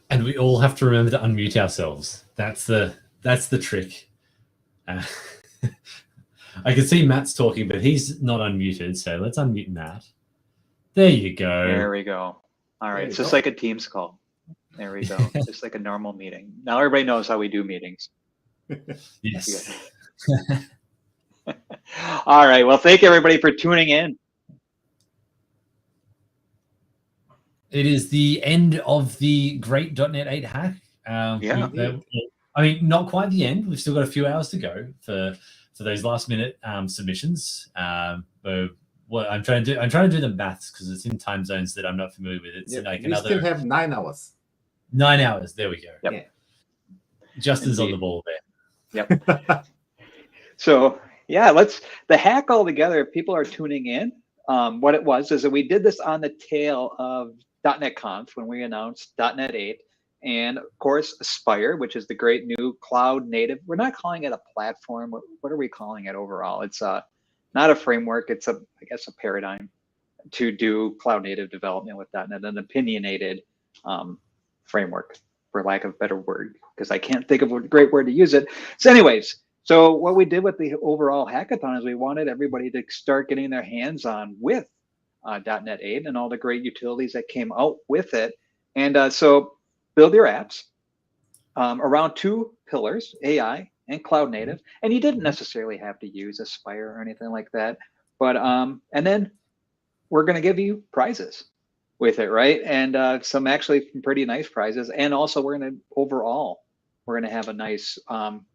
And we all have to remember to unmute ourselves. That's the trick. I can see Matt's talking, but he's not unmuted. So let's unmute Matt. There you go. There we go. All right. It's just like a Teams call. There we go. Just like a normal meeting. Now everybody knows how we do meetings. Yes. All right. Well, thank you everybody for tuning in. It is the end of the great .NET 8 hack. I mean, not quite the end. We've still got a few hours to go for those last minute submissions. But what I'm trying to do the maths because it's in time zones that I'm not familiar with. It's like we still have 9 hours. 9 hours. There we go. Yep. Yeah. Justin's on the ball there. Yep. So yeah, the hack all together. If people are tuning in, what it was is that we did this on the tail of .NET Conf when we announced .NET 8, and of course Aspire, which is the great new cloud native. We're not calling it a platform. What are we calling it overall? It's not a framework. It's I guess a paradigm to do cloud native development with .NET, an opinionated framework, for lack of a better word, because I can't think of a great word to use it. So anyways, so what we did with the overall hackathon is we wanted everybody to start getting their hands on with .NET 8 and all the great utilities that came out with it. And so build your apps around 2 pillars, AI and cloud native. And you didn't necessarily have to use Aspire or anything like that. But and then we're going to give you prizes with it, right? And some pretty nice prizes. And also we're going to have a nice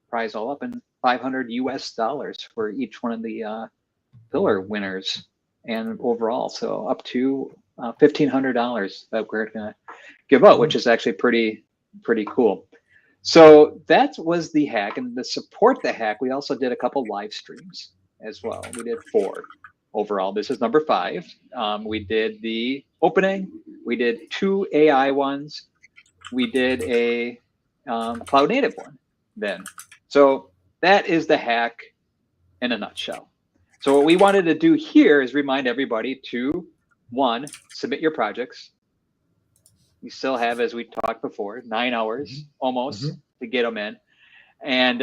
prize all up in $500 US for each one of the pillar winners. And overall, so up to $1,500 that we're gonna give out, which is actually pretty cool. So that was the hack, and to support the hack, we also did a couple live streams as well. We did 4 overall. This is number 5. We did the opening. We did 2 AI ones. We did a cloud native one then. So that is the hack in a nutshell. So what we wanted to do here is remind everybody to, 1, submit your projects. You still have, as we talked before, 9 hours almost to get them in. And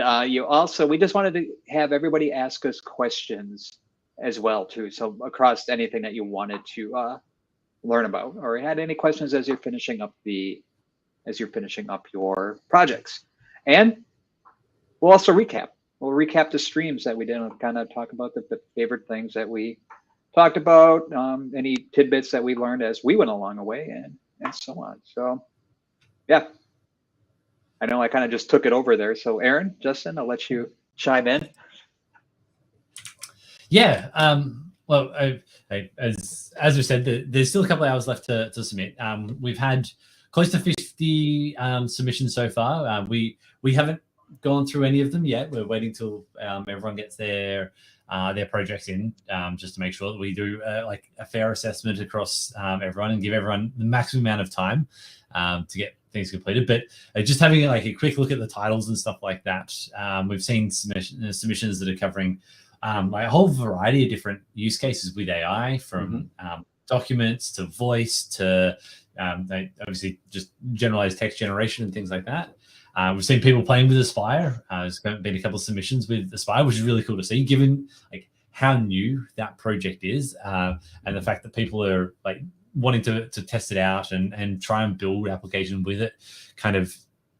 we just wanted to have everybody ask us questions as well too. So across anything that you wanted to learn about, or had any questions as you're finishing up your projects. And we'll also recap. We'll recap the streams that we did and kind of talk about the favorite things that we talked about, any tidbits that we learned as we went along the way, and so on. So, yeah, I know I kind of just took it over there. So, Aaron, Justin, I'll let you chime in. Yeah. Well, as we said, there's still a couple of hours left to submit. We've had close to 50 submissions so far. We haven't gone through any of them yet. We're waiting till everyone gets their projects in, just to make sure that we do like a fair assessment across everyone and give everyone the maximum amount of time to get things completed. But just having like a quick look at the titles and stuff like that, we've seen submissions that are covering like a whole variety of different use cases with AI, from documents to voice to obviously just generalized text generation and things like that. We've seen people playing with Aspire. There's been a couple of submissions with Aspire, which is really cool to see, given like how new that project is, and the fact that people are like wanting to test it out and try and build application with it, kind of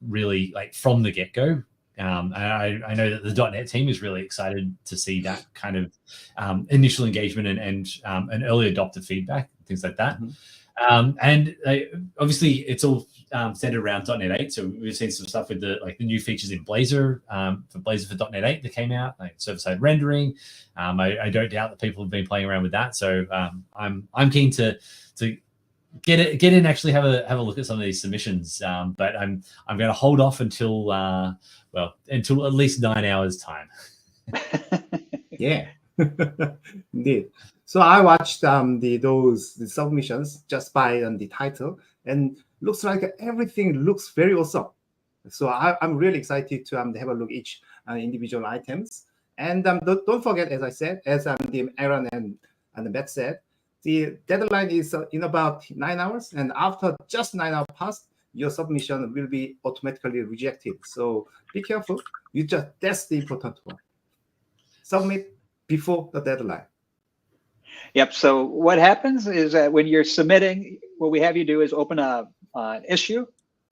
really like from the get-go. And I know that the .NET team is really excited to see that kind of initial engagement and an early adopter feedback, things like that. And obviously, it's all centered around .NET 8. So we've seen some stuff with the new features in Blazor for .NET 8 that came out, like server-side rendering. I don't doubt that people have been playing around with that. So I'm keen to get in and actually have a look at some of these submissions. But I'm going to hold off until at least 9 hours time. Yeah, indeed. So I watched the submissions just by the title, and looks like everything looks very awesome. So I'm really excited to have a look at each individual items. And don't forget, as I said, as the Aaron and Matt said, the deadline is in about 9 hours. And after just 9 hours passed, your submission will be automatically rejected. So be careful. That's the important one. Submit before the deadline. Yep. So what happens is that when you're submitting, what we have you do is open an issue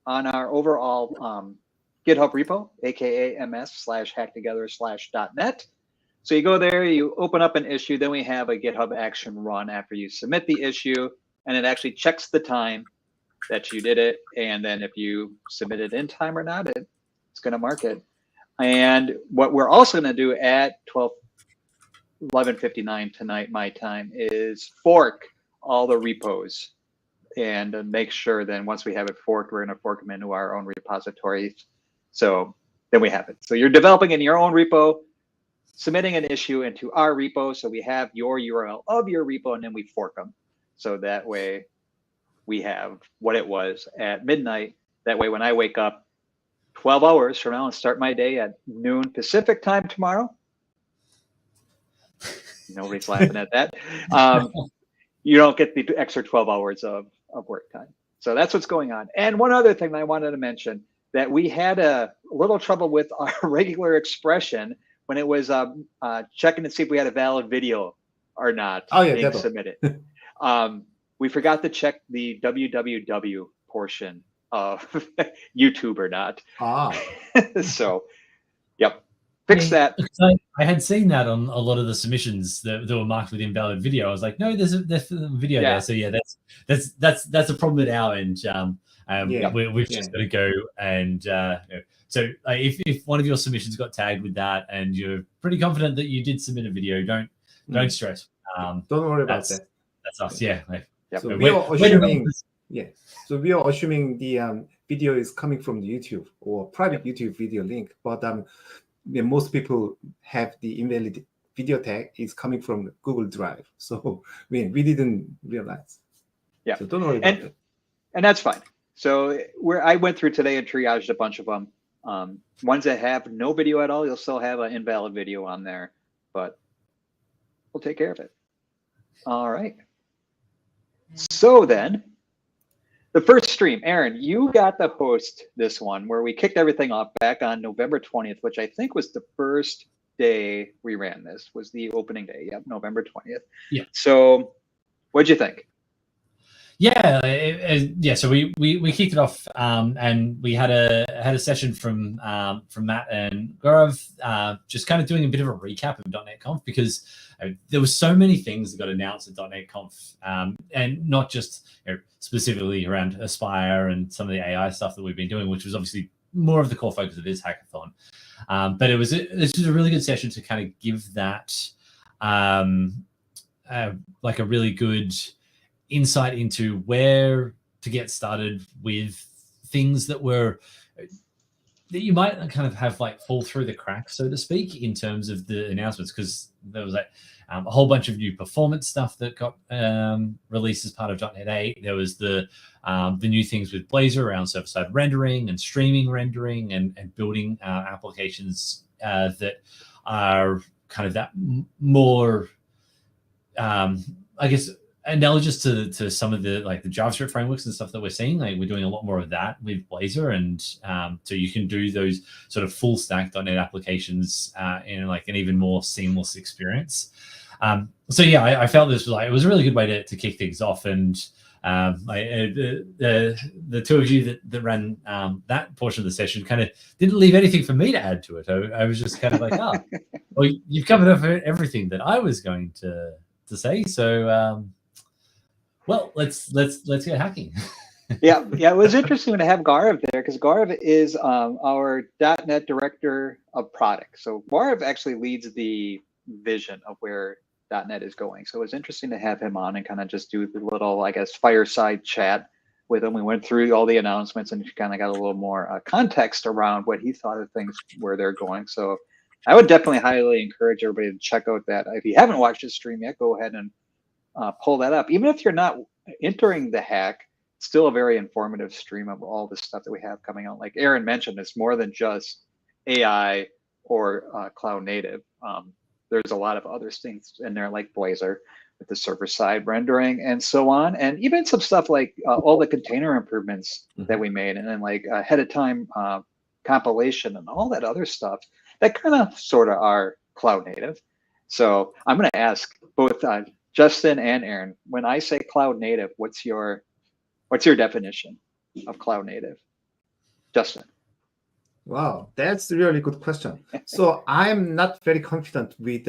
on our overall GitHub repo, aka ms/hacktogether/.net. So you go there, you open up an issue, then we have a GitHub action run after you submit the issue, and it actually checks the time that you did it. And then if you submit it in time or not, it's going to mark it. And what we're also going to do at 11:59 tonight, my time, is fork all the repos and make sure then once we have it forked, we're going to fork them into our own repositories. So then we have it. So you're developing in your own repo, submitting an issue into our repo. So we have your URL of your repo, and then we fork them. So that way we have what it was at midnight. That way when I wake up 12 hours from now and start my day at noon Pacific time tomorrow, nobody's laughing at that. You don't get the extra 12 hours of work time. So that's what's going on. And one other thing that I wanted to mention, that we had a little trouble with our regular expression when it was checking to see if we had a valid video or not being submitted. We forgot to check the www portion of YouTube or not. So, yep. Fix that. I had seen that on a lot of the submissions that were marked with invalid video. I was like, no, there's a video there. So yeah, that's a problem at our end. We've just got to go and so if one of your submissions got tagged with that and you're pretty confident that you did submit a video, don't stress. Don't worry about that. That's us. Yeah. So we are assuming. So we are assuming the video is coming from the YouTube or private YouTube video link, but most people have the invalid video tag is coming from Google Drive. So we didn't realize. Yeah. So don't worry about it. And that's fine. So I went through today and triaged a bunch of them. Ones that have no video at all, you'll still have an invalid video on there, but we'll take care of it. All right. So then, the first stream, Aaron, you got to host this one where we kicked everything off back on November 20th, which I think was the first day we ran this, was the opening day. Yep, November 20th. Yeah. So what'd you think? Yeah. So we kicked it off, and we had a session from Matt and Gaurav, just kind of doing a bit of a recap of .NET Conf, because there were so many things that got announced at .NET Conf, and not just specifically around Aspire and some of the AI stuff that we've been doing, which was obviously more of the core focus of this hackathon. But this was a really good session to kind of give that like a really good insight into where to get started with things that you might kind of have like fall through the cracks, so to speak, in terms of the announcements, because there was like a whole bunch of new performance stuff that got released as part of .NET 8. There was the new things with Blazor around server-side rendering and streaming rendering and building applications that are kind of that more, I guess, analogous to some of the like the JavaScript frameworks and stuff that we're seeing. Like we're doing a lot more of that with Blazor, and so you can do those sort of full stack .NET applications in like an even more seamless experience. So yeah, I felt this was like, it was a really good way to kick things off. And the two of you that ran that portion of the session kind of didn't leave anything for me to add to it. I was just kind of like, well, you've covered up everything that I was going to say. So well, let's get hacking. Yeah, it was interesting to have Gaurav there, because Gaurav is our .NET director of product. So Gaurav actually leads the vision of where .NET is going. So it was interesting to have him on and kind of just do the little, I guess, fireside chat with him. We went through all the announcements and kind of got a little more context around what he thought of things, where they're going. So I would definitely highly encourage everybody to check out that. If you haven't watched his stream yet, go ahead and pull that up. Even if you're not entering the hack, it's still a very informative stream of all the stuff that we have coming out. Like Aaron mentioned, it's more than just AI or cloud native. There's a lot of other things in there like Blazor. with the server-side rendering and so on, and even some stuff like all the container improvements that we made, and then like ahead of time compilation and all that other stuff that kind of sort of are cloud native. So I'm going to ask both Justin and Aaron, when I say cloud native, what's your definition of cloud native? Justin. Wow, that's a really good question. So I'm not very confident with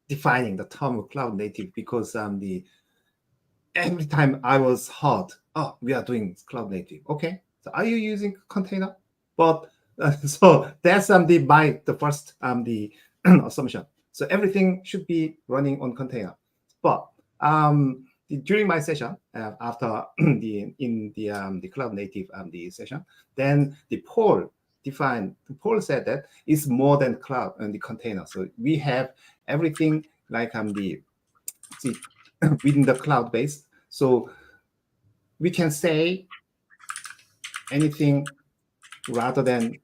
defining the term of cloud native, because every time I was heard, oh, we are doing cloud native. Okay, so are you using container? But so that's the first assumption. So everything should be running on container. But during my session, after the cloud native the session, then the Paul said that it's more than cloud and the container. So we have everything like within the cloud base. So we can say anything rather than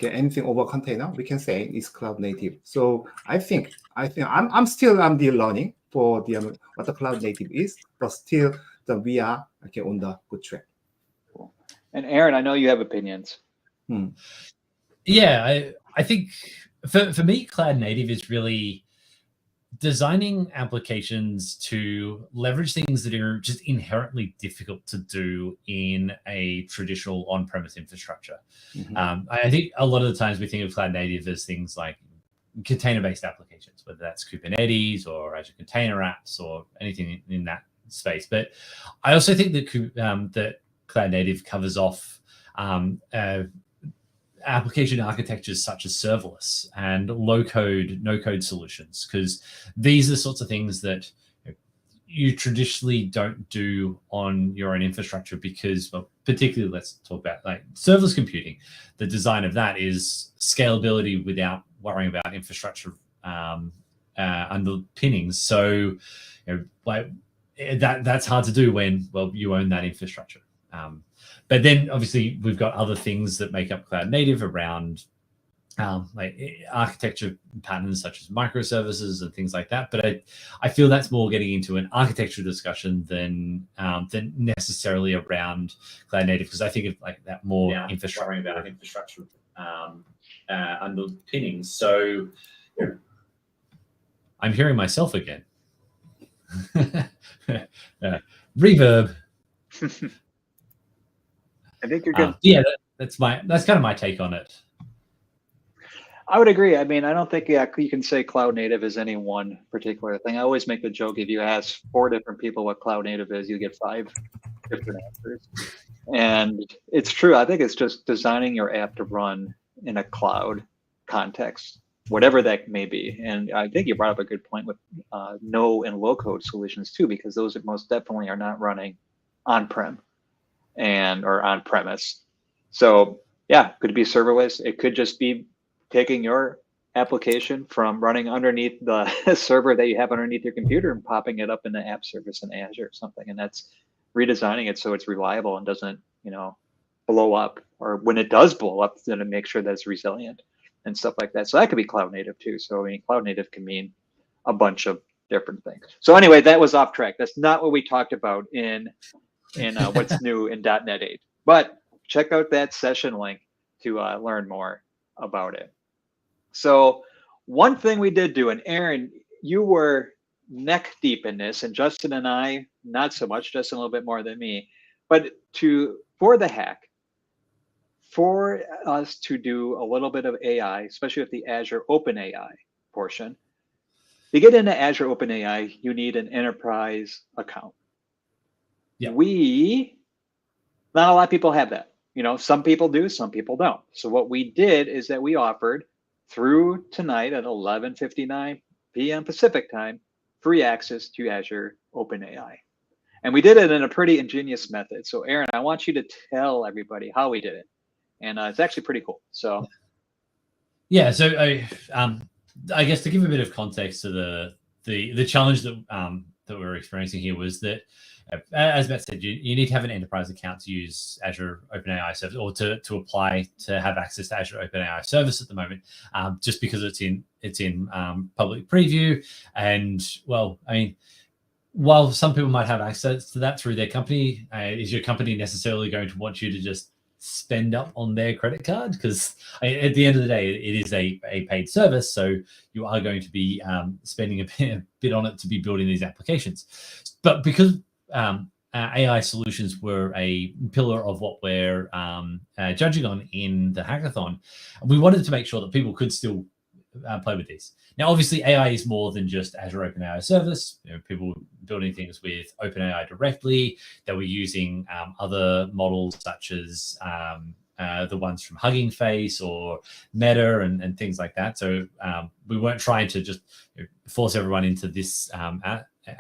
anything over container. We can say it's cloud native. So I think I'm still learning for what the cloud native is, but still we are on the good track. Cool. And Aaron, I know you have opinions. Yeah, I think for me, cloud native is really designing applications to leverage things that are just inherently difficult to do in a traditional on-premise infrastructure. I think a lot of the times we think of cloud native as things like container-based applications, whether that's Kubernetes or Azure Container Apps or anything in that space. But I also think that that cloud native covers off application architectures such as serverless and low-code, no-code solutions, because these are the sorts of things that you traditionally don't do on your own infrastructure, because, well, particularly let's talk about like serverless computing. The design of that is scalability without worrying about infrastructure underpinnings. So like that's hard to do when, well, you own that infrastructure. But then obviously we've got other things that make up cloud native around like architecture patterns such as microservices and things like that. But I feel that's more getting into an architecture discussion than necessarily around cloud native, because I think of like that more infrastructure about infrastructure underpinnings. So I'm hearing myself again. Reverb. I think you're good. Yeah, that's kind of my take on it. I would agree. I mean, I don't think you can say cloud native is any one particular thing. I always make the joke, if you ask 4 different people what cloud native is, you get 5 different answers. And it's true. I think it's just designing your app to run in a cloud context, whatever that may be. And I think you brought up a good point with no and low code solutions too, because those most definitely are not running on-prem or on premise. So yeah, could be serverless. It could just be taking your application from running underneath the server that you have underneath your computer and popping it up in the app service in Azure or something. And that's redesigning it so it's reliable and doesn't, blow up, or when it does blow up, then it makes sure that it's resilient and stuff like that. So that could be cloud native too. So I mean, cloud native can mean a bunch of different things. So anyway, that was off track. That's not what we talked about in what's new in .NET 8. But check out that session link to learn more about it. So one thing we did do, and Aaron, you were neck deep in this, and Justin and I, not so much, Justin a little bit more than me, but for the hack, for us to do a little bit of AI, especially with the Azure OpenAI portion. To get into Azure OpenAI, you need an enterprise account. Yeah. Not a lot of people have that. Some people do, some people don't. So what we did is that we offered through tonight at 11:59 p.m. Pacific time, free access to Azure OpenAI. And we did it in a pretty ingenious method. So Aaron, I want you to tell everybody how we did it. And it's actually pretty cool. So yeah, so I guess to give a bit of context to the challenge that we're experiencing here was that, as Matt said, you need to have an enterprise account to use Azure OpenAI service, or to apply to have access to Azure OpenAI service at the moment, just because it's in public preview. And well, I mean, while some people might have access to that through their company, is your company necessarily going to want you to just spend up on their credit card? Because at the end of the day, it is a paid service, so you are going to be spending a bit on it to be building these applications. But because AI solutions were a pillar of what we're judging on in the hackathon, we wanted to make sure that people could still play with these. Now, obviously, AI is more than just Azure OpenAI service. People building things with OpenAI directly. They were using other models such as the ones from Hugging Face or Meta and things like that. So we weren't trying to just force everyone into this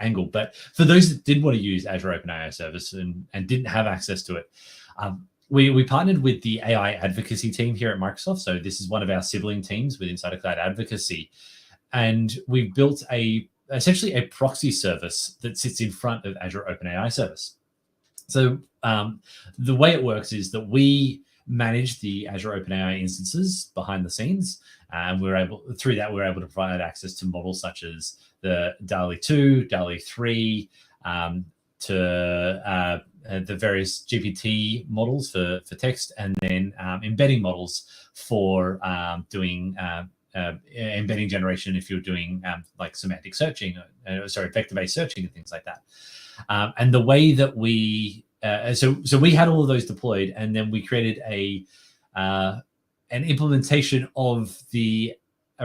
angle. But for those that did want to use Azure OpenAI service and didn't have access to it, we partnered with the AI advocacy team here at Microsoft. So this is one of our sibling teams with Insider Cloud Advocacy. And we've built essentially a proxy service that sits in front of Azure OpenAI service. So the way it works is that we manage the Azure OpenAI instances behind the scenes. And through that, we're able to provide access to models such as the DALL-E 2, DALL-E 3, to the various GPT models for text, and then embedding models for doing embedding generation if you're doing like semantic searching, vector-based searching and things like that. And the way that so we had all of those deployed, and then we created an implementation of the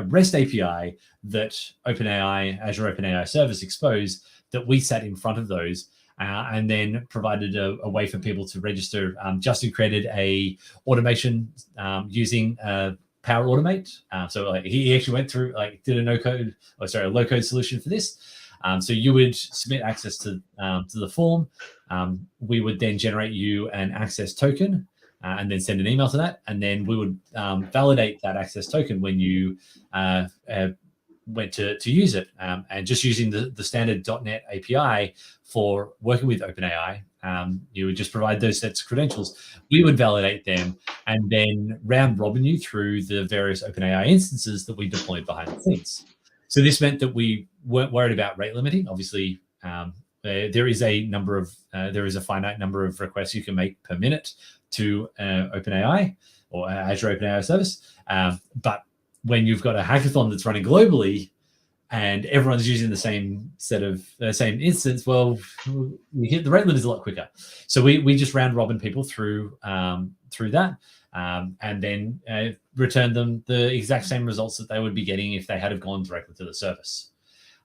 REST API that Azure OpenAI service exposed, that we sat in front of those, and then provided a way for people to register. Justin created a automation using Power Automate. So he actually went through, did a low code solution for this. So you would submit access to the form. We would then generate you an access token, and then send an email to that. And then we would validate that access token when you went to use it. And just using the standard .NET API for working with OpenAI, you would just provide those sets of credentials. We would validate them and then round robin you through the various OpenAI instances that we deployed behind the scenes. So this meant that we weren't worried about rate limiting. Obviously, there is a finite number of requests you can make per minute to OpenAI or Azure OpenAI service. But when you've got a hackathon that's running globally and everyone's using the same same instance, well, we hit the rate limit is a lot quicker. So we just round robin people through that, and then return them the exact same results that they would be getting if they had have gone directly to the service.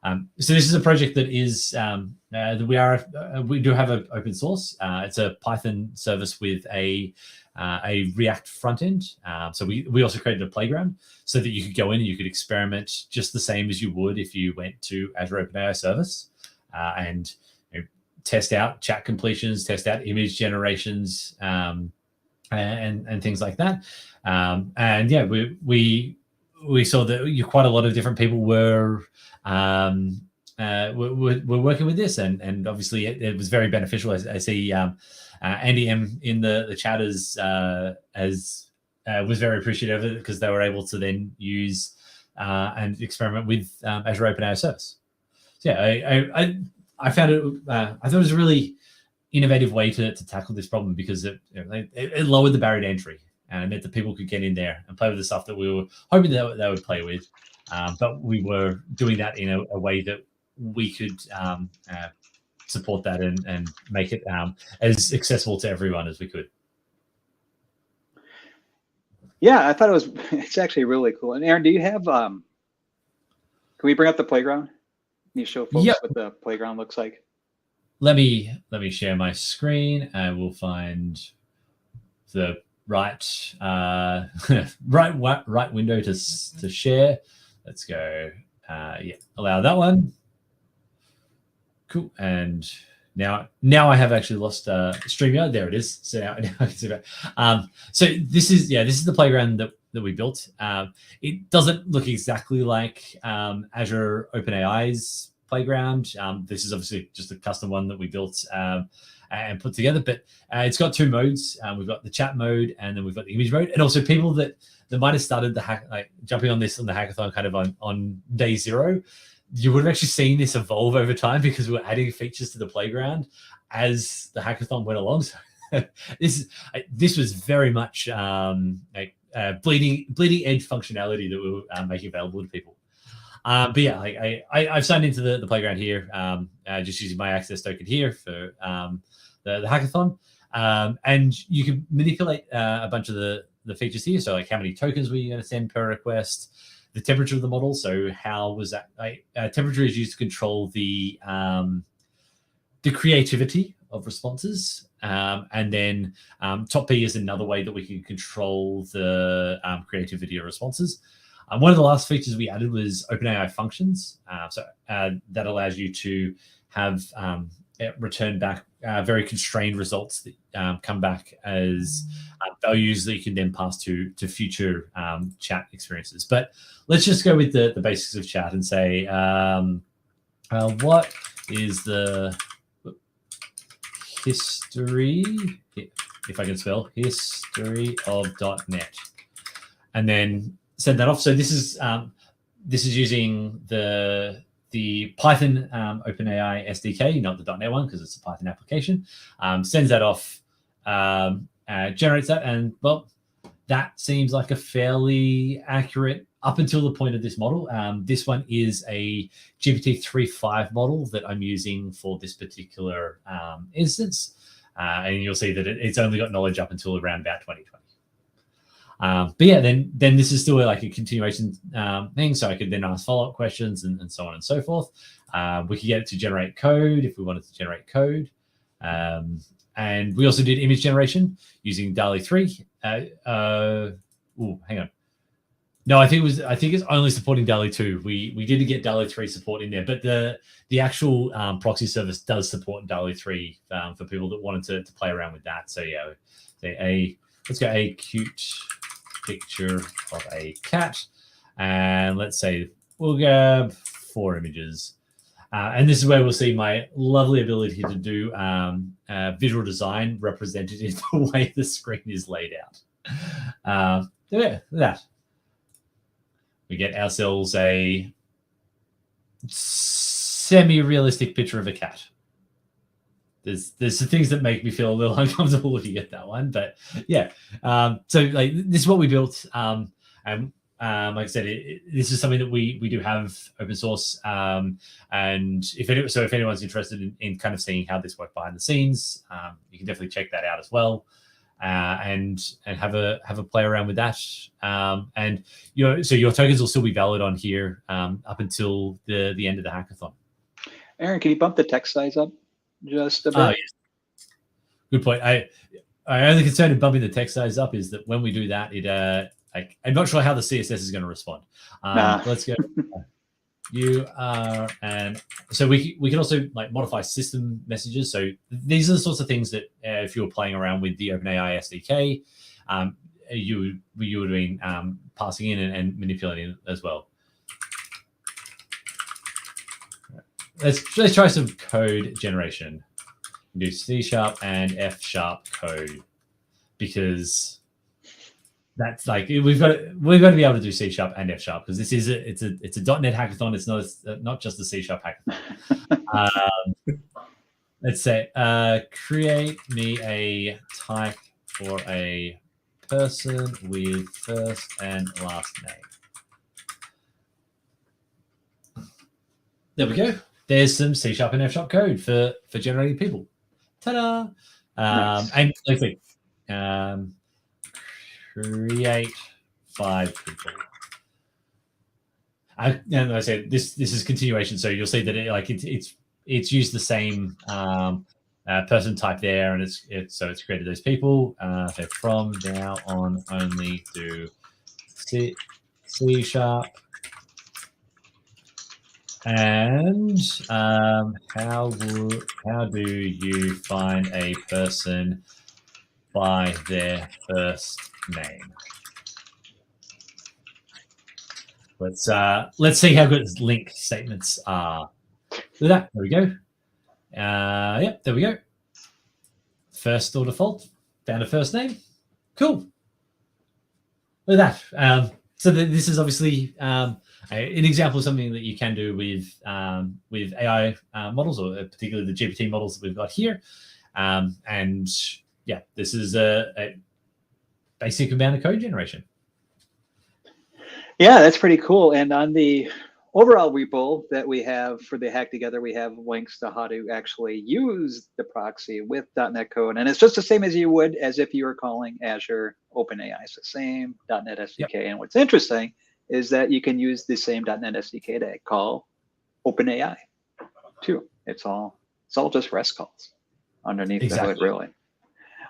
So this is a project that is we do have an open source. It's a Python service with a React front end. So we also created a playground so that you could go in and you could experiment just the same as you would if you went to Azure OpenAI service, and test out chat completions, test out image generations, and things like that. And yeah, we saw that quite a lot of different people were working with this, and obviously it was very beneficial. I see Andy M in the chat was very appreciative of it, because they were able to then use and experiment with Azure OpenAI service. So yeah, I found it. I thought it was a really innovative way to tackle this problem, because it lowered the barrier to entry, and it meant that people could get in there and play with the stuff that we were hoping that they would play with. But we were doing that in a way that we could support that and make it as accessible to everyone as we could. Yeah, I thought it's actually really cool. And Aaron, do you have, can we bring up the playground? Can you show folks what the playground looks like? Let me share my screen. I will find the right right window to share. Let's go. Allow that one. Cool. And now I have actually lost StreamYard. There it is. So now I can see that. So this is the playground that we built. It doesn't look exactly like Azure OpenAI's playground. This is obviously just a custom one that we built and put together, but it's got two modes. We've got the chat mode, and then we've got the image mode. And also people that might have started jumping on this on the hackathon kind of on day zero, you would have actually seen this evolve over time because we were adding features to the playground as the hackathon went along. So this was very much bleeding edge functionality that we were making available to people. But yeah, I've signed into the playground here, just using my access token here for the hackathon, and you can manipulate a bunch of the features here. So like how many tokens were you going to send per request, the temperature of the model. So how was that? Temperature is used to control the creativity of responses, and then top P is another way that we can control the creativity of responses. One of the last features we added was OpenAI functions. So that allows you to have return back very constrained results that come back as values that you can then pass to future chat experiences. But let's just go with the basics of chat and say, what is the history, if I can spell, history of .NET, and then send that off. So this is using the Python OpenAI SDK, not the .NET one because it's a Python application. Sends that off, generates that, and well, that seems like a fairly accurate up until the point of this model. This one is a GPT 3.5 model that I'm using for this particular instance, and you'll see that it's only got knowledge up until around about 2020. But yeah, then this is still like a continuation thing, so I could then ask follow-up questions and so on and so forth. We could get it to generate code if we wanted to generate code. And we also did image generation using DALL-E 3. Hang on. No, I think it's only supporting DALL-E 2. We did get DALL-E 3 support in there, but the actual proxy service does support DALL-E 3 for people that wanted to play around with that. So yeah, let's go a cute picture of a cat, and let's say we'll grab 4 images. And this is where we'll see my lovely ability to do visual design represented in the way the screen is laid out. Yeah, that. We get ourselves a semi-realistic picture of a cat. There's some things that make me feel a little uncomfortable if you get that one, but yeah. So like this is what we built, and like I said, this is something that we do have open source, and if anyone's interested in kind of seeing how this worked behind the scenes, you can definitely check that out as well, and have a play around with that. And your tokens will still be valid on here up until the end of the hackathon. Aaron, can you bump the text size up just a bit? Yes. Good point. I only concern in bumping the text size up is that when we do that, I'm not sure how the CSS is going to respond. Let's go. So we can also like modify system messages. So these are the sorts of things that if you were playing around with the OpenAI SDK, you would have been passing in and manipulating as well. Let's try some code generation. Do C# and F# code, because that's like we've got to be able to do C# and F# because this is it's a .NET hackathon. It's not just a C# hackathon. Let's say create me a type for a person with first and last name. There we go. There's some C# and F# code for generating people. Ta-da! Nice. And let's see. Create 5 people. And I said this is continuation, so you'll see that it's used the same person type there, and it's created those people. So from now on, only do C#. And how do you find a person by their first name? Let's see how good link statements are. Look at that. There we go. Yep, there we go. First or default. Found a first name. Cool. Look at that. So this is obviously an example of something that you can do with AI models, or particularly the GPT models that we've got here. And yeah, this is a basic amount of code generation. Yeah, that's pretty cool. And on the overall repo that we have for the Hack Together, we have links to how to actually use the proxy with .NET code. And it's just the same as you would as if you were calling Azure OpenAI. It's the same .NET SDK. Yep. And what's interesting is that you can use the same .NET SDK to call OpenAI too. It's all just REST calls underneath the hood, really.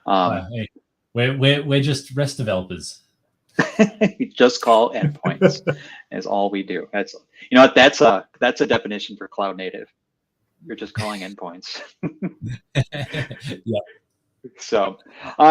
Hey, we're just REST developers. We just call endpoints is all we do. That's, you know what, that's a definition for cloud native. You're just calling endpoints. Yeah. So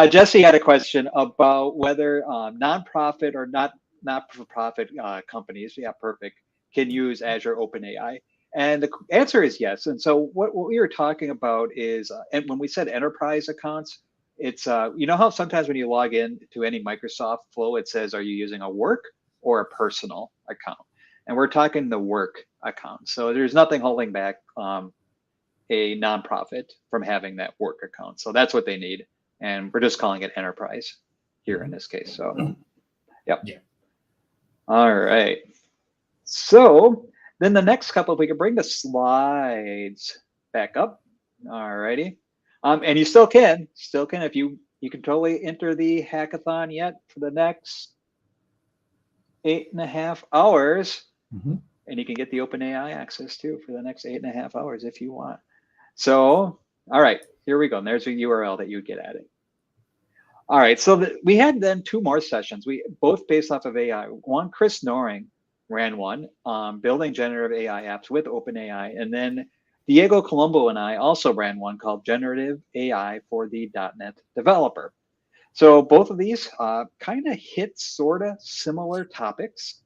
Jesse had a question about whether nonprofit or not-for-profit companies, yeah, perfect, can use Azure OpenAI. And the answer is yes. And so what we were talking about is, and when we said enterprise accounts, it's, you know how sometimes when you log in to any Microsoft flow, it says, are you using a work or a personal account? And we're talking the work account. So there's nothing holding back a nonprofit from having that work account. So that's what they need. And we're just calling it enterprise here in this case. So, yep. Yeah. All right. So then the next couple, if we could bring the slides back up. All righty. And you still can, if you can totally enter the hackathon yet for the next 8.5 hours. Mm-hmm. And you can get the OpenAI access too for the next 8.5 hours if you want. So, all right, here we go. And there's a URL that you get at it. All right, so we had then 2 more sessions, both based off of AI. One, Chris Noring ran one, building generative AI apps with OpenAI. And then Diego Colombo and I also ran one called Generative AI for the .NET Developer. So both of these kind of hit sort of similar topics.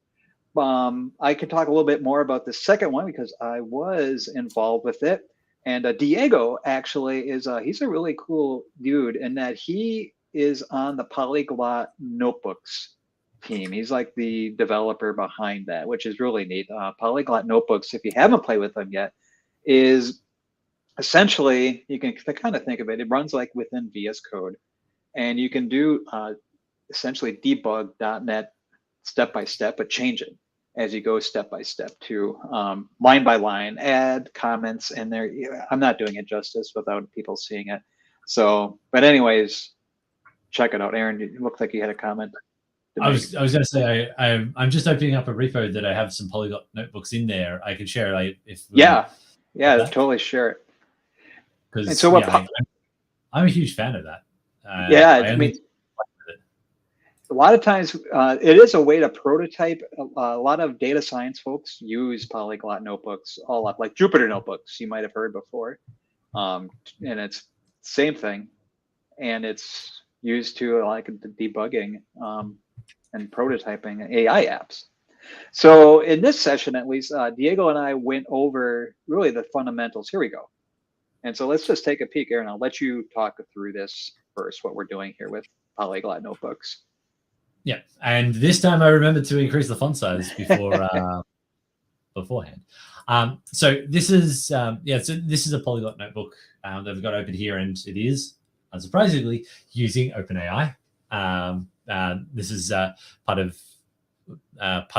I could talk a little bit more about the second one because I was involved with it. And Diego actually is, he's a really cool dude in that he is on the Polyglot Notebooks team. He's like the developer behind that, which is really neat. Polyglot Notebooks, if you haven't played with them yet, is essentially, you can kind of think of it, it runs like within VS Code. And you can do essentially debug .NET step by step, but change it as you go step by step to line by line, add comments in there. I'm not doing it justice without people seeing it. So, but anyways, check it out. Aaron, it looked like you had a comment. I was going to say, I'm just opening up a repo that I have some Polyglot notebooks in there. I can share it if yeah, totally share it. Because so I'm a huge fan of that. I mean, a lot of times it is a way to prototype. A lot of data science folks use Polyglot notebooks all up, like Jupyter notebooks you might have heard before. And it's same thing. And it's used to like debugging and prototyping AI apps. So in this session, at least, Diego and I went over really the fundamentals. Here we go. And so let's just take a peek, Aaron. I'll let you talk through this first, what we're doing here with Polyglot notebooks. Yeah, and this time I remembered to increase the font size before beforehand. So this is so this is a Polyglot notebook that we've got open here, and it is unsurprisingly using OpenAI. This is part of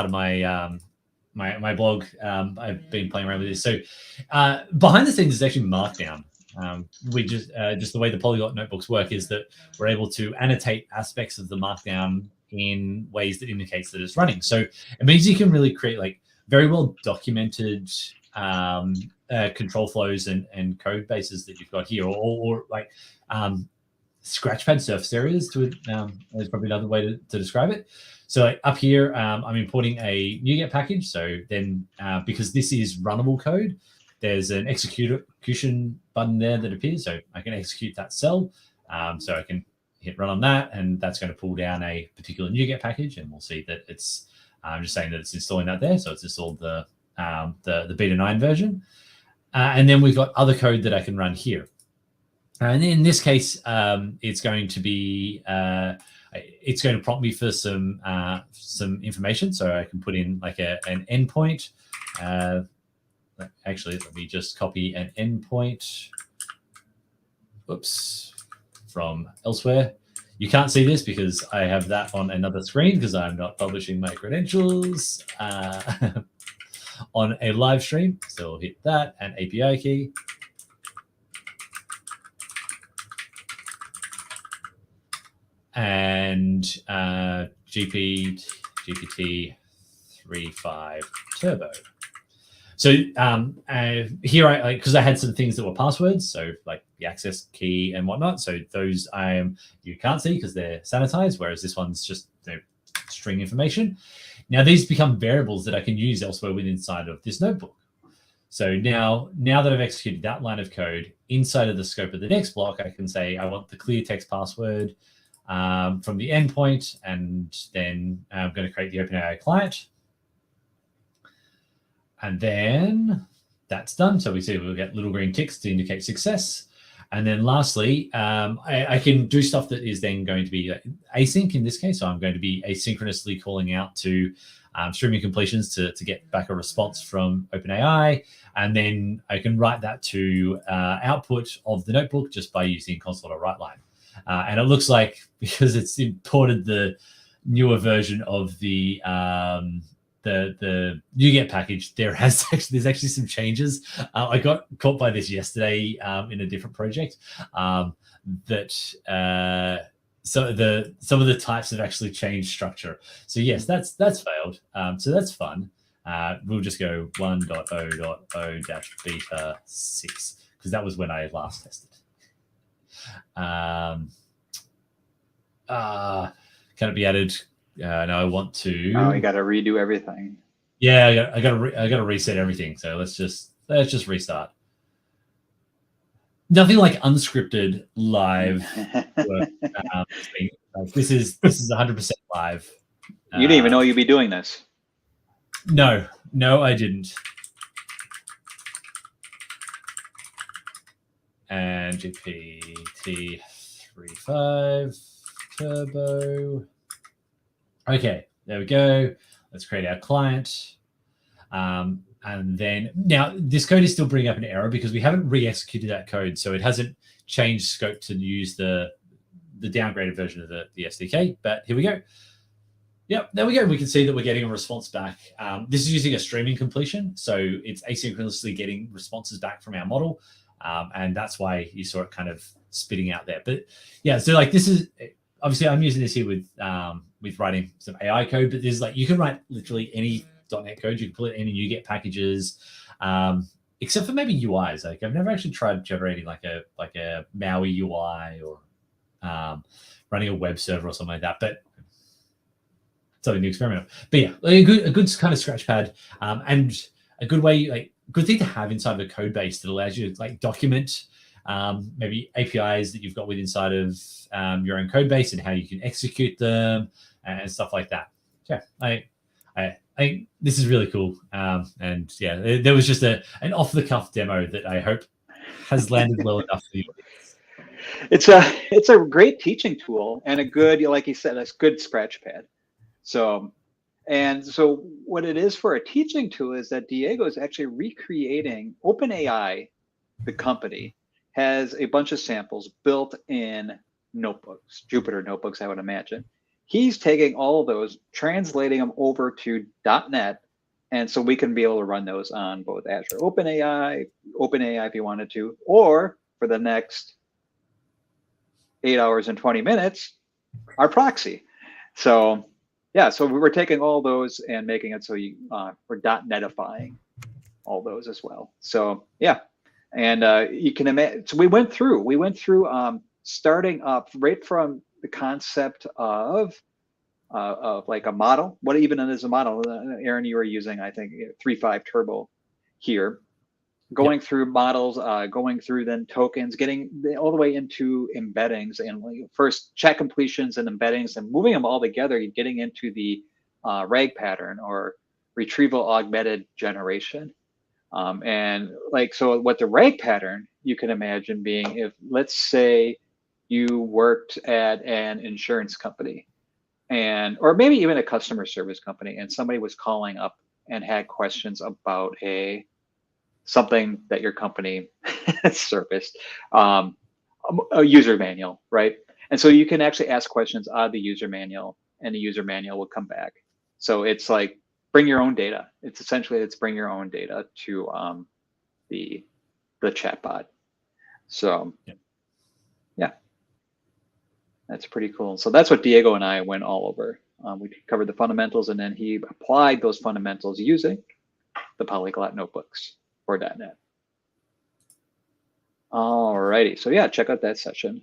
my my blog. I've been playing around with this. So behind the scenes is actually Markdown. We just the way the Polyglot notebooks work is that we're able to annotate aspects of the Markdown in ways that indicates that it's running. So it means you can really create like very well documented control flows and code bases that you've got here, or like scratchpad surface areas to it. Is probably another way to describe it. So like up here, I'm importing a NuGet package. So then because this is runnable code, there's an execution button there that appears. So I can execute that cell. So I can hit run on that, and that's going to pull down a particular NuGet package, and we'll see that it's. I'm just saying that it's installing that there. So it's installed the beta 9 version, and then we've got other code that I can run here. And in this case, it's going to be. I it's going to prompt me for some information, so I can put in like an endpoint. Actually, let me just copy an endpoint. Oops, from elsewhere. You can't see this because I have that on another screen because I'm not publishing my credentials on a live stream. So we'll hit that, and API key. And GPT 3.5 Turbo. So here because I had some things that were passwords, so like the access key and whatnot. So those you can't see because they're sanitized, whereas this one's just string information. Now these become variables that I can use elsewhere within inside of this notebook. So now that I've executed that line of code inside of the scope of the next block, I can say I want the clear text password from the endpoint, and then I'm going to create the OpenAI client. And then that's done. So we see we'll get little green ticks to indicate success. And then lastly, I can do stuff that is then going to be async in this case. So I'm going to be asynchronously calling out to streaming completions to get back a response from OpenAI. And then I can write that to output of the notebook just by using console.writeLine. And it looks like, because it's imported the newer version of the NuGet package, there's actually some changes. I got caught by this yesterday in a different project that some of the types have actually changed structure. So yes, that's failed. So that's fun. We'll just go 1.0.0-beta6 because that was when I last tested. Can it be added? No, I want to. Oh, you got to redo everything. Yeah, I got to reset everything. So let's just restart. Nothing like unscripted live work. This is 100% live. You didn't even know you'd be doing this. No, I didn't. And GPT 3.5 Turbo. Okay, there we go. Let's create our client. And then now this code is still bringing up an error because we haven't re-executed that code. So it hasn't changed scope to use the downgraded version of the SDK. But here we go. Yep, there we go. We can see that we're getting a response back. This is using a streaming completion. So it's asynchronously getting responses back from our model. And that's why you saw it kind of spitting out there. But yeah, so like this is, obviously I'm using this here with writing some AI code, but there's like, you can write literally any .NET code. You can pull it any NuGet packages, except for maybe UIs. Like I've never actually tried generating like a Maui UI or running a web server or something like that, but something to experiment with. But yeah, a good kind of scratch pad, and a good way, like good thing to have inside of a code base that allows you to like document maybe APIs that you've got with inside of your own code base and how you can execute them and stuff like that. Yeah, I this is really cool. And yeah, there was just an off-the-cuff demo that I hope has landed well enough for you. It's a great teaching tool and a good, like you said, a good scratch pad. So what it is for a teaching tool is that Diego is actually recreating OpenAI, the company, has a bunch of samples built in notebooks, Jupyter notebooks, I would imagine. He's taking all of those, translating them over to .NET, and so we can be able to run those on both Azure OpenAI if you wanted to, or for the next 8 hours and 20 minutes, our Proxy. So yeah, so we were taking all those and making it so we're .NETifying all those as well. So yeah, and you can imagine. So we went through starting up right from the concept of like a model. What even is a model? Aaron, you were using, I think, 3.5 Turbo here. Going through models, going through then tokens, getting all the way into embeddings, and first check completions and embeddings, and moving them all together, you're getting into the RAG pattern, or retrieval augmented generation. And like, so what the RAG pattern you can imagine being, if let's say you worked at an insurance company and or maybe even a customer service company, and somebody was calling up and had questions about something that your company serviced, a user manual, right? And so you can actually ask questions on the user manual, and the user manual will come back. So it's like bring your own data. It's essentially bring your own data to the chatbot. So yeah, that's pretty cool. So that's what Diego and I went all over. We covered the fundamentals, and then he applied those fundamentals using the Polyglot notebooks for .NET. All righty. So yeah, check out that session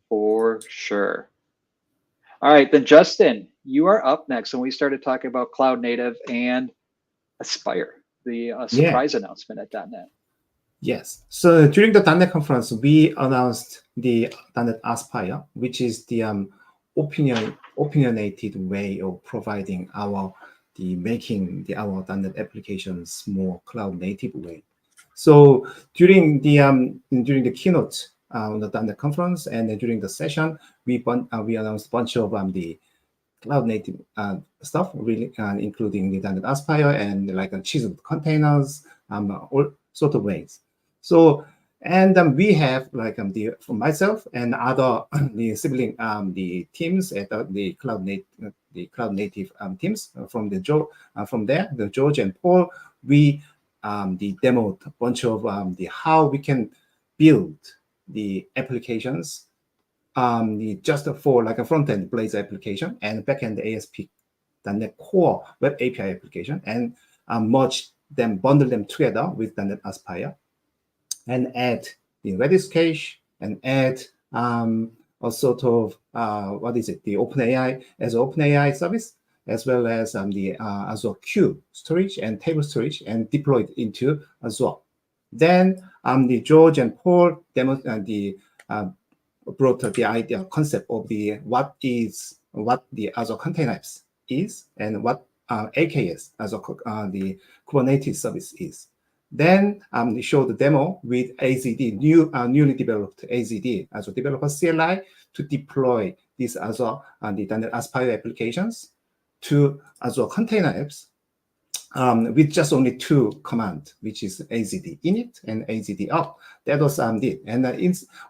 for sure. All right, then Justin, you are up next, and we started talking about cloud native and Aspire, the surprise announcement at .NET. Yes. So during the .NET conference, we announced the .NET Aspire, which is the opinionated way of providing making our .NET applications more cloud native way. So during the keynote on the .NET conference and during the session, we announced a bunch of the cloud native stuff, really, including the .NET Aspire and like chiseled containers, all sort of ways. So, and we have like for myself and other the sibling the teams at the cloud native teams from the George and Paul, we demoed a bunch of how we can build the applications just for like a front-end Blazor application and back-end ASP.NET Core Web API application, and bundle them together with .NET Aspire, and add the Redis cache, and add a sort of the OpenAI as OpenAI service, as well as the Azure Q storage and table storage, and deployed into Azure. Then the George and Paul brought the concept of what the Azure Container Apps is, and what AKS, Azure the Kubernetes service is. Then they showed the demo with AZD, newly developed AZD, Azure Developer CLI, to deploy these Azure and the .NET Aspire applications to Azure Container Apps with just only two commands, which is AZD init and AZD up. That was it. And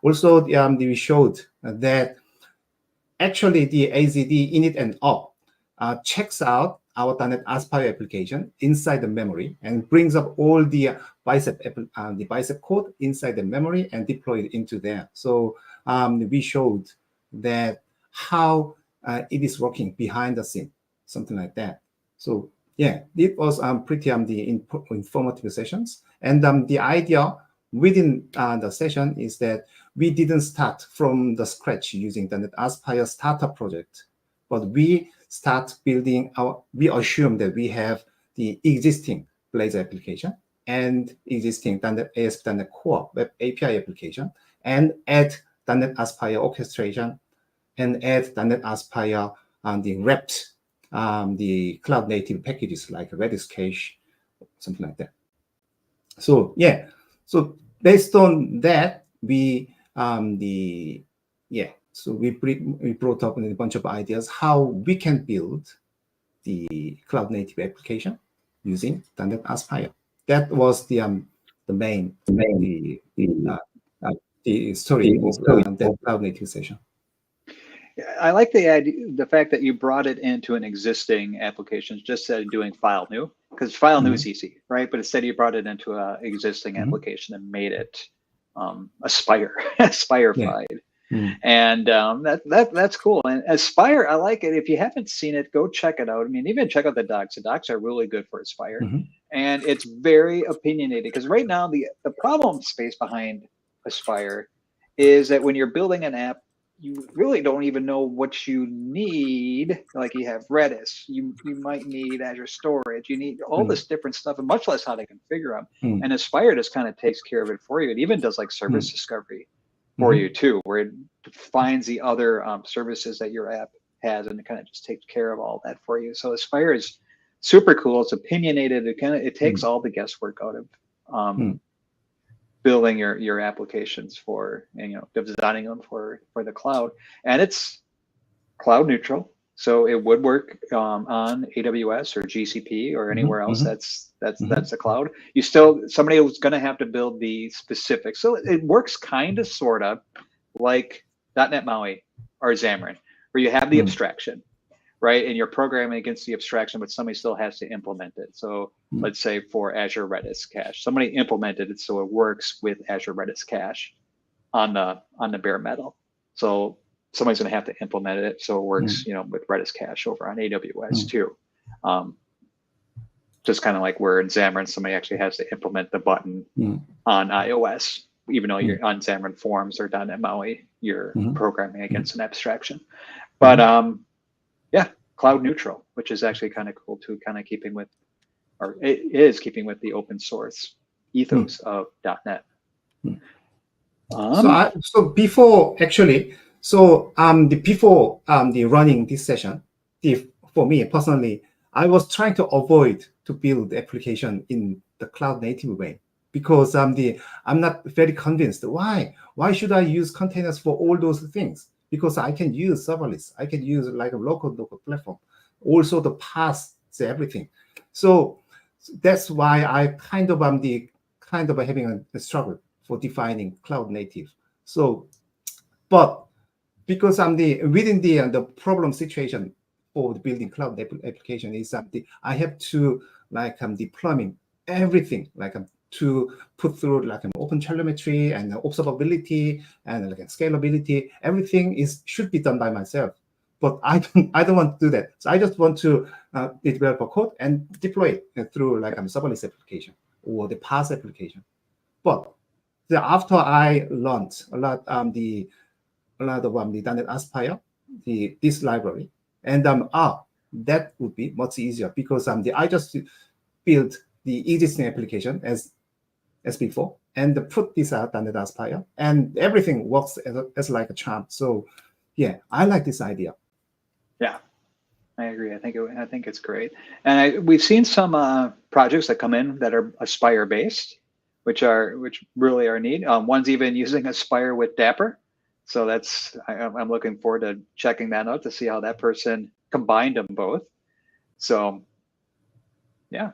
also we showed that actually the AZD init and up checks out our .NET Aspire application inside the memory and brings up all the bicep code inside the memory and deploy it into there. So we showed that how it is working behind the scene, something like that. So yeah, it was pretty informative sessions. And the idea within the session is that we didn't start from the scratch using the .NET Aspire startup project, but we assume that we have the existing Blazor application and existing .NET ASP.NET Core Web API application, and add .NET Aspire orchestration, and add .NET Aspire the wrapped the cloud native packages like Redis cache, something like that. So yeah, so based on that, so we brought up a bunch of ideas how we can build the cloud native application using .NET Aspire. That was the main story of that cloud native session. I like the idea, the fact that you brought it into an existing application, just said doing file new, because file new is easy, right? But instead you brought it into an existing application and made it Aspire-fied. And that's cool. And Aspire, I like it. If you haven't seen it, go check it out. I mean, even check out the docs. The docs are really good for Aspire. And it's very opinionated, because right now the problem space behind Aspire is that when you're building an app, you really don't even know what you need. Like you have Redis, you might need Azure storage, you need all this different stuff, and much less how to configure them. And Aspire just kind of takes care of it for you. It even does like service discovery for you too, where it finds the other services that your app has, and it kind of just takes care of all that for you. So Aspire is super cool. It's opinionated. It takes all the guesswork out of building your applications for, and designing them for the cloud. And it's cloud neutral, So it would work on AWS or GCP or anywhere else that's a cloud. You still, somebody was going to have to build the specifics. So it works kind of sort of like .NET MAUI or Xamarin, where you have the abstraction, right? And you're programming against the abstraction, but somebody still has to implement it. So let's say for Azure Redis cache, somebody implemented it so it works with Azure Redis cache on the bare metal. So somebody's going to have to implement it so it works, you know, with Redis cache over on AWS too. Just kind of like where in Xamarin, somebody actually has to implement the button on iOS, even though you're on Xamarin Forms or .NET MAUI, you're programming against an abstraction. But yeah, cloud neutral, which is actually kind of cool too, kind of keeping with, or it is keeping with the open source ethos of .NET. So before actually, before the running this session, for me personally, I was trying to avoid to build the application in the cloud native way because I'm not very convinced. Why should I use containers for all those things? Because I can use serverless, I can use like a local platform, also the paths, everything. So that's why I kind of having a struggle for defining cloud native. So, but because within the problem situation for building cloud application is I have to like deploying everything like to put through like an open telemetry and observability and like scalability. Everything should be done by myself, but I don't want to do that. So I just want to develop a code and deploy it through like a serverless application or the PaaS application. But after I learned a lot of the .NET Aspire, this library, and that would be much easier because I just built the existing application as before and put this out .NET Aspire, and everything works as like a charm. So yeah, I like this idea. Yeah, I agree. I think it's great, and we've seen some projects that come in that are Aspire based, which really are neat. One's even using Aspire with Dapper. So I'm looking forward to checking that out to see how that person combined them both. So yeah,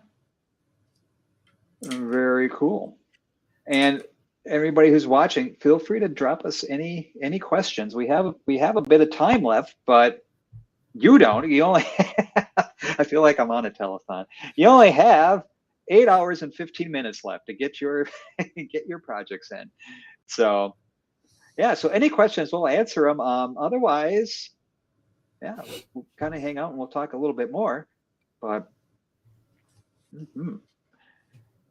very cool. And everybody who's watching, feel free to drop us any questions. We have a bit of time left, but you don't. You only I feel like I'm on a telethon. You only have 8 hours and 15 minutes left to get your projects in. So yeah, so any questions, we'll answer them. Otherwise, yeah, we'll kind of hang out and we'll talk a little bit more. But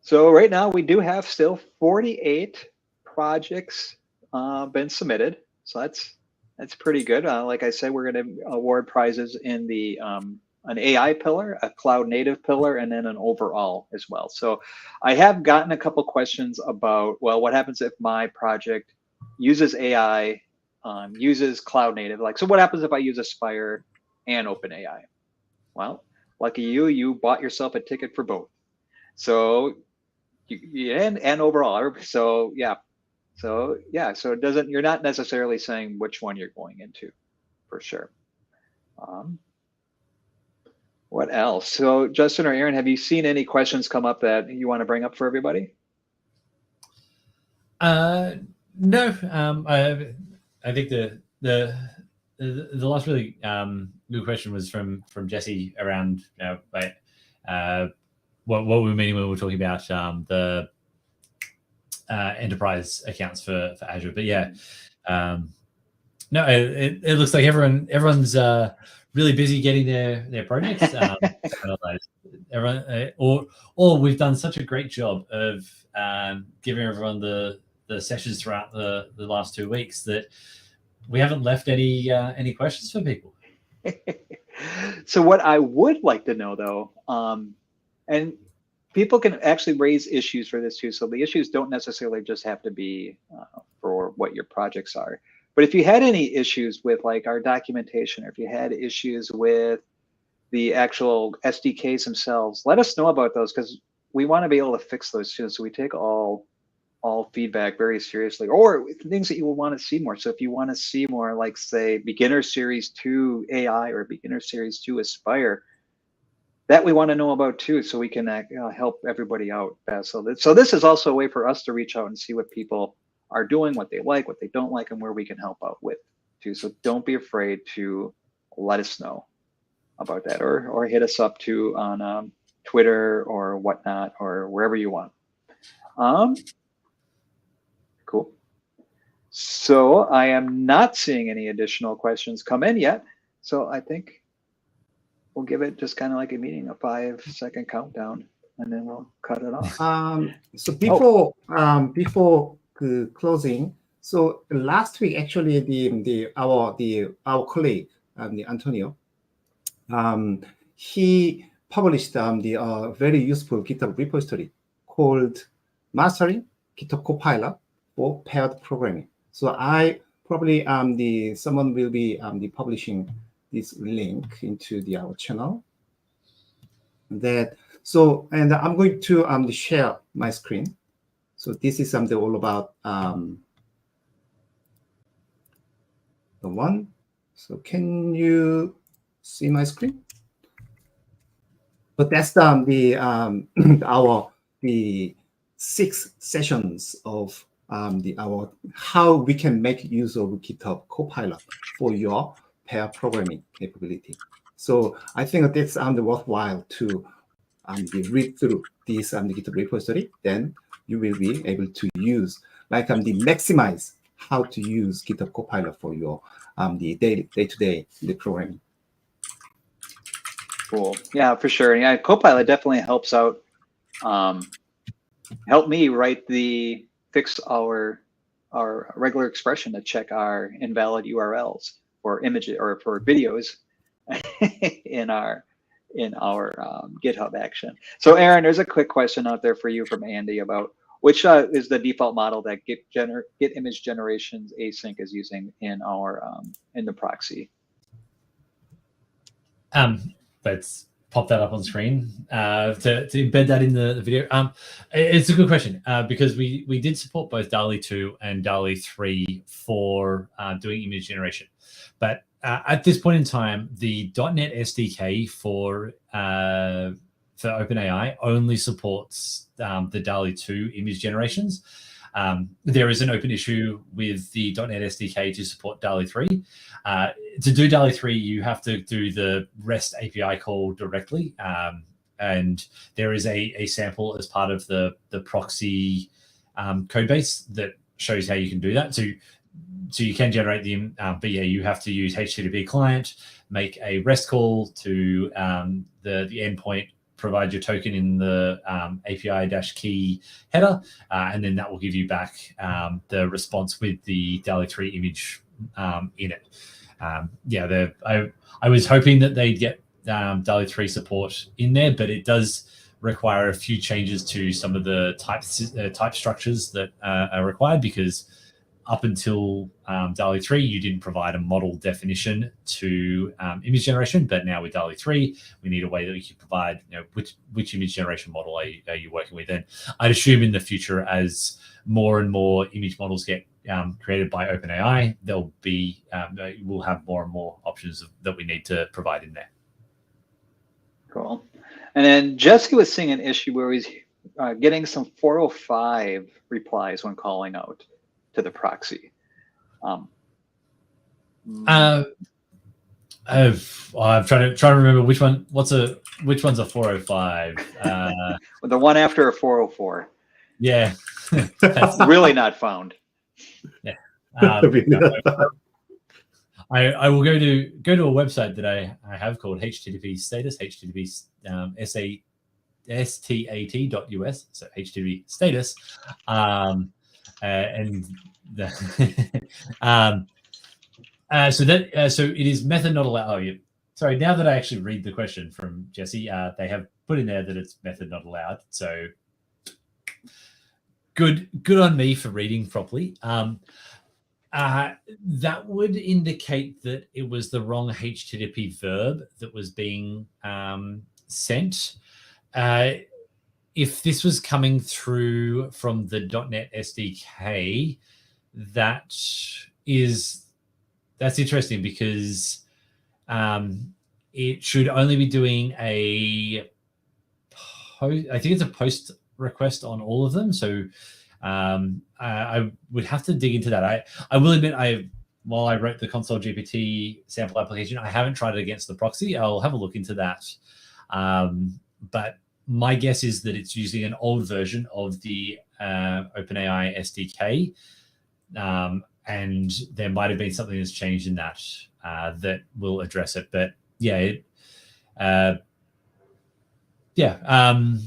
so right now we do have still 48 projects been submitted. So that's pretty good. Like I said, we're going to award prizes in the an AI pillar, a cloud native pillar, and then an overall as well. So I have gotten a couple questions about, well, what happens if my project uses AI, uses cloud native? Like, so what happens if I use Aspire and OpenAI? Well, lucky you bought yourself a ticket for both. So and overall, so yeah. So yeah, so it doesn't, you're not necessarily saying which one you're going into, for sure. What else? So Justin or Aaron, have you seen any questions come up that you want to bring up for everybody? No. I think the last really good question was from Jesse around what we were meaning when we were talking about the enterprise accounts for Azure. But yeah, no, it looks like everyone's really busy getting their projects. Everyone, or we've done such a great job of giving everyone the sessions throughout the last 2 weeks that we haven't left any questions for people. So what I would like to know though, and people can actually raise issues for this too. So the issues don't necessarily just have to be for what your projects are. But if you had any issues with like our documentation, or if you had issues with the actual SDKs themselves, let us know about those, because we want to be able to fix those too. So we take all all feedback very seriously, or things that you will want to see more. So if you want to see more, like say Beginner Series 2 AI or Beginner Series 2 Aspire, that we want to know about too, so we can help everybody out. So this is also a way for us to reach out and see what people are doing, what they like, what they don't like, and where we can help out with too. So don't be afraid to let us know about that, or hit us up too on Twitter or whatnot, or wherever you want. Cool. So I am not seeing any additional questions come in yet. So I think we'll give it just kind of like a meeting, a 5-second countdown, and then we'll cut it off. So before closing, so last week actually our colleague Antonio, he published the very useful GitHub repository called Mastering GitHub Copilot for Paired Programming. So I probably someone will be publishing this link into our channel. And I'm going to share my screen. So this is something all about the one. So can you see my screen? But that's the 6 sessions of our how we can make use of GitHub Copilot for your pair programming capability. So I think that's worthwhile to read through this GitHub repository. Then you will be able to use maximize how to use GitHub Copilot for your the day-to-day programming. Cool. Yeah, for sure. Yeah, Copilot definitely helps out. Help me fix our regular expression to check our invalid URLs for images or for videos in our GitHub action. So Aaron, there's a quick question out there for you from Andy about which is the default model that Git image generations async is using in our in the proxy. Let's pop that up on screen to embed that in the video. It's a good question because we did support both DALL-E 2 and DALL-E 3 for doing image generation, but at this point in time, the .NET SDK for OpenAI only supports the DALL-E 2 image generations. There is an open issue with the .NET SDK to support DALL-E 3. To do DALL-E 3, you have to do the REST API call directly, and there is a sample as part of the Proxy code base that shows how you can do that. So you can generate them, but yeah, you have to use HTTP client, make a REST call to the endpoint, provide your token in the API-key header, and then that will give you back the response with the DALL-E 3 image in it. Yeah, I was hoping that they'd get DALL-E 3 support in there, but it does require a few changes to some of the type structures that are required, because up until DALL-E 3, you didn't provide a model definition to image generation, but now with DALL-E 3, we need a way that we can provide, which image generation model are you working with. And I'd assume in the future, as more and more image models get created by OpenAI, we'll have more and more options that we need to provide in there. Cool. And then Jesse was seeing an issue where he's getting some 405 replies when calling out to the proxy. I'm trying to remember which one. Which one's a 405? The one after a 404. Yeah, that's really not found. Yeah, I will go to a website that I have called HTTP status, HTTP stat.us, so HTTP status. So it is method not allowed. Oh, yeah. Sorry. Now that I actually read the question from Jesse, they have put in there that it's method not allowed. So good on me for reading properly. That would indicate that it was the wrong HTTP verb that was being sent. if this was coming through from the .NET SDK, that's interesting because it should only be doing I think it's a post request on all of them. So I would have to dig into that. I will admit, while I wrote the console GPT sample application, I haven't tried it against the proxy. I'll have a look into that. But my guess is that it's using an old version of the OpenAI SDK. And there might have been something that's changed in that that will address it. But yeah, I'm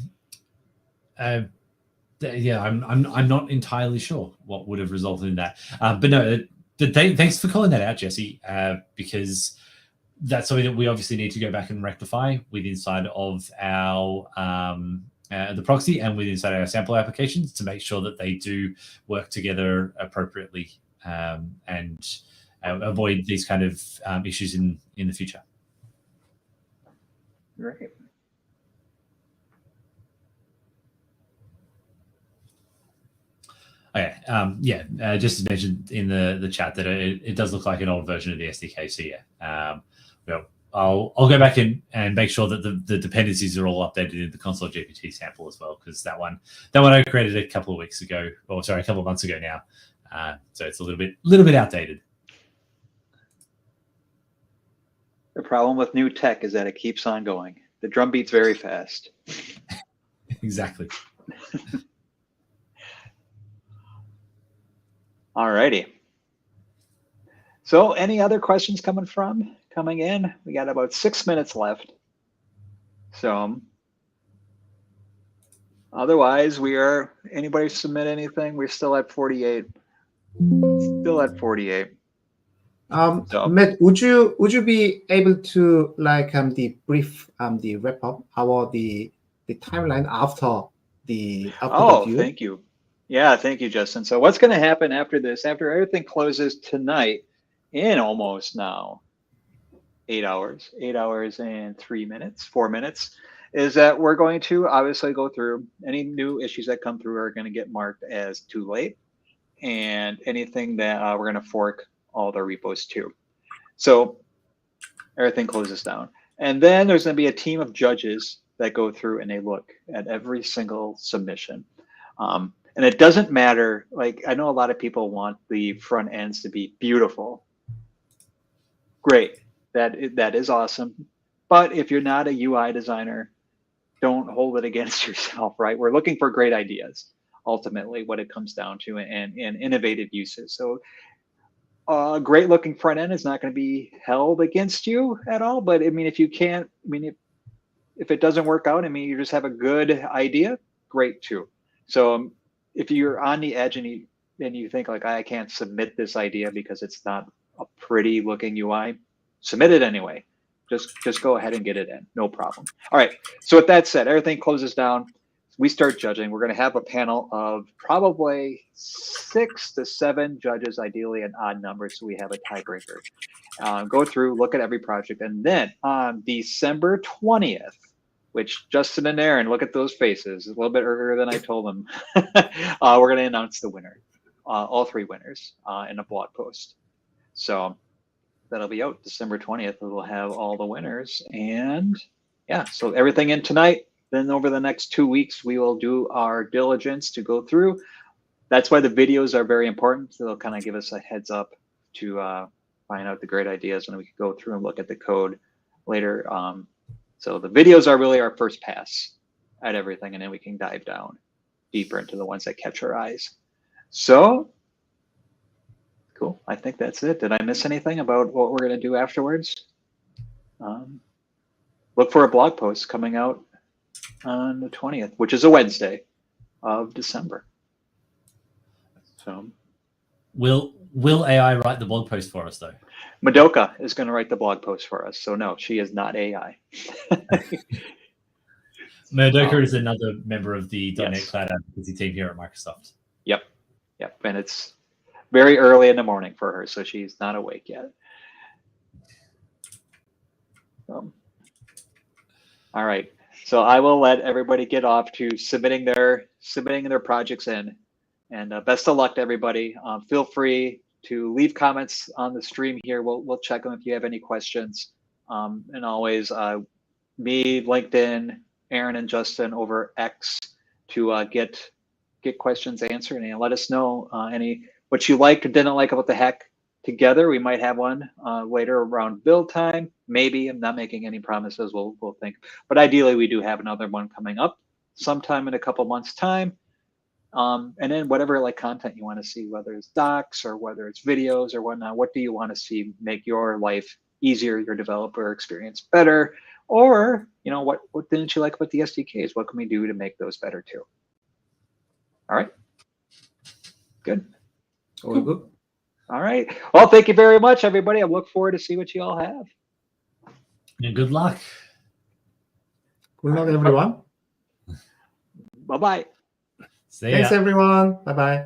not entirely sure what would have resulted in that. But no, thanks for calling that out, Jesse, because that's something that we obviously need to go back and rectify with inside of our the proxy and with inside our sample applications to make sure that they do work together appropriately and avoid these kind of issues in the future. Great. Okay. Just as mentioned in the chat that it does look like an old version of the SDK. So yeah, I'll go back and make sure that the dependencies are all updated in the console GPT sample as well, because that one I created a couple of months ago now. So it's a little bit outdated. The problem with new tech is that it keeps on going. The drum beat's very fast. Exactly. All righty. So any other questions coming in? We got about 6 minutes left. So otherwise, anybody submit anything? We're still at 48. Still at 48. Matt, would you be able to the brief the wrap up about the timeline after the review? Thank you. Yeah, thank you, Justin. So what's going to happen after this? After everything closes tonight, in almost now 8 hours and 4 minutes, is that we're going to obviously go through any new issues that come through are going to get marked as too late, and anything that we're going to fork all the repos to. So everything closes down. And then there's going to be a team of judges that go through and they look at every single submission. And it doesn't matter, like I know a lot of people want the front ends to be beautiful. Great, that is awesome. But if you're not a UI designer, don't hold it against yourself, right? We're looking for great ideas, ultimately, what it comes down to, and innovative uses. So a great looking front end is not going to be held against you at all. But I mean, if you can't, if it doesn't work out, you just have a good idea, great too. So if you're on the edge and you think like, I can't submit this idea because it's not a pretty looking UI, submit it anyway. Just go ahead and get it in, no problem. All right, so with that said, everything closes down. We start judging. We're going to have a panel of probably 6 to 7 judges, ideally an odd number, so we have a tiebreaker. Go through, look at every project, and then on December 20th, which Justin and Aaron, look at those faces, a little bit earlier than I told them, we're going to announce the winner, all 3 winners in a blog post. So that'll be out December 20th. We'll have all the winners. And yeah, so everything in tonight. Then over the next 2 weeks, we will do our diligence to go through. That's why the videos are very important. So they'll kind of give us a heads up to find out the great ideas, and we can go through and look at the code later. So the videos are really our first pass at everything, and then we can dive down deeper into the ones that catch our eyes. So cool. I think that's it. Did I miss anything about what we're going to do afterwards? Look for a blog post coming out on the 20th, which is a Wednesday of December. So will AI write the blog post for us though? Madoka is going to write the blog post for us. So no, she is not AI. Madoka is another member of the .NET Yes. Cloud Advocacy team here at Microsoft. Yep. And it's very early in the morning for her, so she's not awake yet. All right. So I will let everybody get off to submitting their projects in, and best of luck to everybody. Feel free to leave comments on the stream here. We'll check them if you have any questions. And always me, LinkedIn, Aaron, and Justin over X to get questions answered, and let us know what you liked or didn't like about the hack together. We might have one later around build time. Maybe. I'm not making any promises. We'll think. But ideally, we do have another one coming up sometime in a couple months' time. And then whatever like content you want to see, whether it's docs or whether it's videos or whatnot, what do you want to see make your life easier, your developer experience better? Or, what didn't you like about the SDKs? What can we do to make those better too? All right. Good. All good. All right. Well, thank you very much, everybody. I look forward to see what you all have. And good luck. Good luck, everyone. Bye-bye. See ya. Thanks, everyone. Bye-bye.